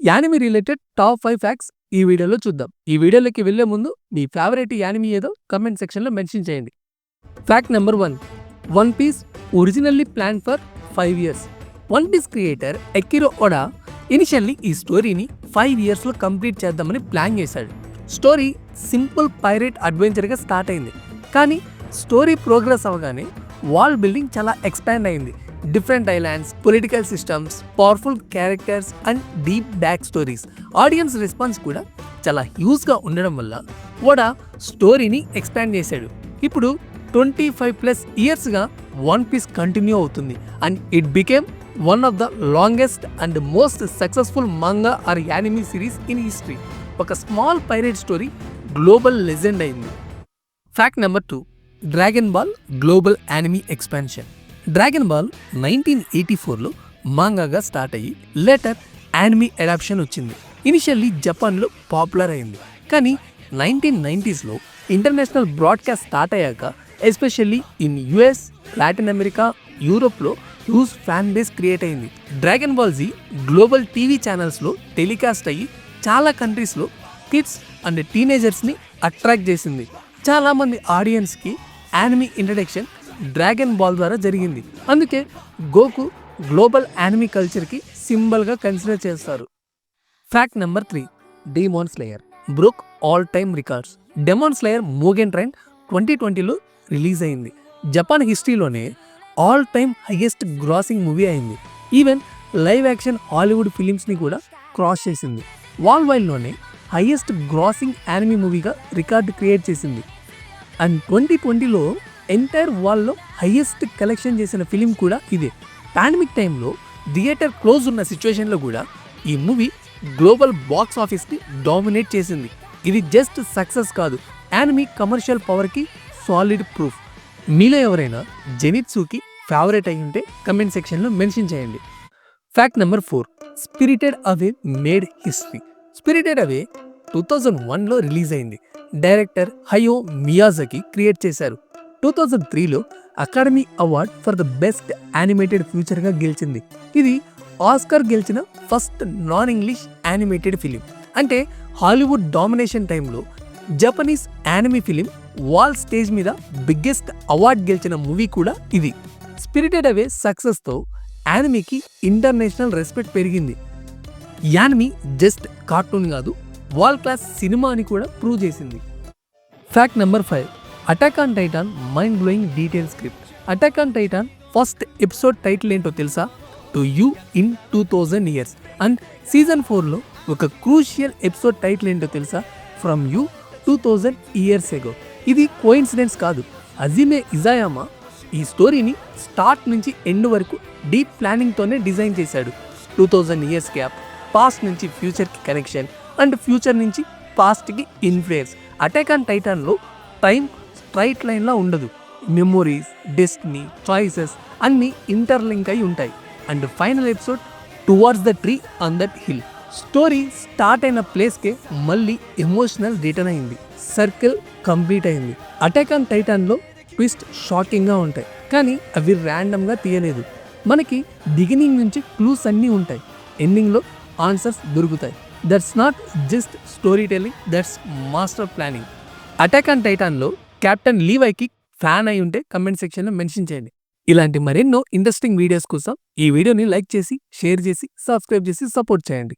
Anime related top 5 facts ఈ వీడియోలో చూద్దాం. ఈ వీడియోలోకి వెళ్లే ముందు మీ ఫేవరెట్ యానిమే ఏదో కామెంట్ సెక్షన్‌లో మెన్షన్ చేయండి. Fact number 1. One piece originally planned for 5 years. One piece creator Eiichiro Oda initially ఈ స్టోరీని 5 ఇయర్స్‌లో కంప్లీట్ చేద్దామని ప్లాన్ చేశాడు. స్టోరీ సింపుల్ పైరేట్ అడ్వెంచర్‌గా స్టార్ట్ అయింది. కానీ స్టోరీ ప్రోగ్రెస్ అవ్వగానే వరల్డ్ బిల్డింగ్ చాలా ఎక్స్పాండ్ అయింది. Different islands, political systems, powerful characters and deep back stories. Audience response కూడా చాలా హ్యూజ్గా ఉండడం వల్ల ఓడా స్టోరీని ఎక్స్పాండ్ చేశాడు. ఇప్పుడు 25+ ఇయర్స్గా వన్ పీస్ కంటిన్యూ అవుతుంది and it became one of the longest and most successful manga or anime series in history. ఒక small pirate story global legend అయింది. Fact number 2. Dragon ball global anime expansion. Dragon ball 1984లో మాంగాగా start అయ్యి later anime adaptation వచ్చింది. Initially జపాన్లో popular అయింది. కానీ 1990sలో ఇంటర్నేషనల్ బ్రాడ్కాస్ట్ స్టార్ట్ అయ్యాక especially in US, Latin America, యూరోప్లో హ్యూజ్ ఫ్యాన్ బేస్ క్రియేట్ అయింది. Dragon Ball Z global TV ఛానల్స్లో టెలికాస్ట్ అయ్యి చాలా కంట్రీస్లో కిడ్స్ అండ్ టీనేజర్స్ని అట్రాక్ట్ చేసింది. చాలామంది ఆడియన్స్కి యానిమే ఇంట్రడక్షన్ డ్రాగన్ బాల్ ద్వారా జరిగింది. అందుకే గోకు గ్లోబల్ యానిమే కల్చర్కి సింబల్గా కన్సిడర్ చేస్తారు. Fact number 3. Demon slayer broke all time records. Demon slayer Mugen train 2020లో రిలీజ్ అయింది. జపాన్ హిస్టరీలోనే all time highest grossing movie అయింది. ఈవెన్ లైవ్ యాక్షన్ హాలీవుడ్ ఫిలిమ్స్ని కూడా క్రాస్ చేసింది. వరల్డ్ వైడ్లోనే హైయెస్ట్ గ్రాసింగ్ యానిమే మూవీగా రికార్డు క్రియేట్ చేసింది. అండ్ 2020లో ఎంటైర్ వరల్డ్లో హైయెస్ట్ కలెక్షన్ చేసిన ఫిలిం కూడా ఇదే. పాండమిక్ టైంలో థియేటర్ క్లోజ్ ఉన్న సిచ్యువేషన్లో కూడా ఈ మూవీ గ్లోబల్ బాక్స్ ఆఫీస్ని డామినేట్ చేసింది. ఇది జస్ట్ సక్సెస్ కాదు, యానిమే కమర్షియల్ పవర్కి సాలిడ్ ప్రూఫ్. మీలో ఎవరైనా జెనిత్సుకి ఫేవరెట్ అయి ఉంటే కమెంట్ సెక్షన్లో మెన్షన్ చేయండి. Fact number 4. Spirited away made history. Spirited away 2001లో రిలీజ్ అయింది. డైరెక్టర్ హయో మియాజాకి క్రియేట్ చేశారు. 2003లో academy award for the best animated ఫీచర్గా గెలిచింది. ఇది ఆస్కార్ గెలిచిన first non English animated film. అంటే హాలీవుడ్ డామినేషన్ టైంలో Japanese anime film world stage మీద బిగ్గెస్ట్ అవార్డ్ గెలిచిన మూవీ కూడా ఇది. స్పిరిటెడ్ అవే సక్సెస్తో యానిమేకి ఇంటర్నేషనల్ రెస్పెక్ట్ పెరిగింది. యానిమే జస్ట్ కార్టూన్ కాదు, వరల్డ్ క్లాస్ సినిమా అని కూడా ప్రూవ్ చేసింది. Fact number 5. Attack on titan mind blowing detail script. Attack on titan first episode title ఏంటో తెలుసా? To you in 2000 years. And season 4లో ఒక క్రూషియల్ ఎపిసోడ్ టైటిల్ ఏంటో తెలుసా? From you 2000 years ago. ఇది కోఇన్సిడెన్స్ కాదు. అజిమే ఇజాయామా ఈ స్టోరీని స్టార్ట్ నుంచి ఎండ్ వరకు డీప్ ప్లానింగ్తోనే డిజైన్ చేశాడు. 2000 ఇయర్స్ గ్యాప్, పాస్ట్ నుంచి ఫ్యూచర్కి కనెక్షన్ అండ్ ఫ్యూచర్ నుంచి పాస్ట్కి ఇన్ఫ్లుయెన్స్. అటాక్ ఆన్ టైటాన్లో టైం స్ట్రైట్ లైన్లా ఉండదు. మెమొరీస్, డెస్టినీ, చాయిసెస్ అన్నీ ఇంటర్లింక్ అయి ఉంటాయి. And final episode towards the tree on that hill. Story start అయిన ప్లేస్కే మళ్ళీ ఎమోషనల్ రిటర్న్ అయింది. సర్కిల్ కంప్లీట్ అయింది. అటాక్ ఆన్ టైటాన్లో ట్విస్ట్ షాకింగ్గా ఉంటాయి, కానీ అవి ర్యాండమ్గా తీయలేదు. మనకి బిగినింగ్ నుంచి క్లూస్ అన్నీ ఉంటాయి, ఎండింగ్లో ఆన్సర్స్ దొరుకుతాయి. That's not just story telling, that's master planning. Attack on టైటాన్లో కెప్టెన్ లీవైకి ఫ్యాన్ అయి ఉంటే కమెంట్ సెక్షన్లో మెన్షన్ చేయండి. ఇలాంటి మరెన్నో ఇంట్రెస్టింగ్ వీడియోస్ కోసం ఈ వీడియోని లైక్ చేసి, షేర్ చేసి, సబ్స్క్రైబ్ చేసి సపోర్ట్ చేయండి.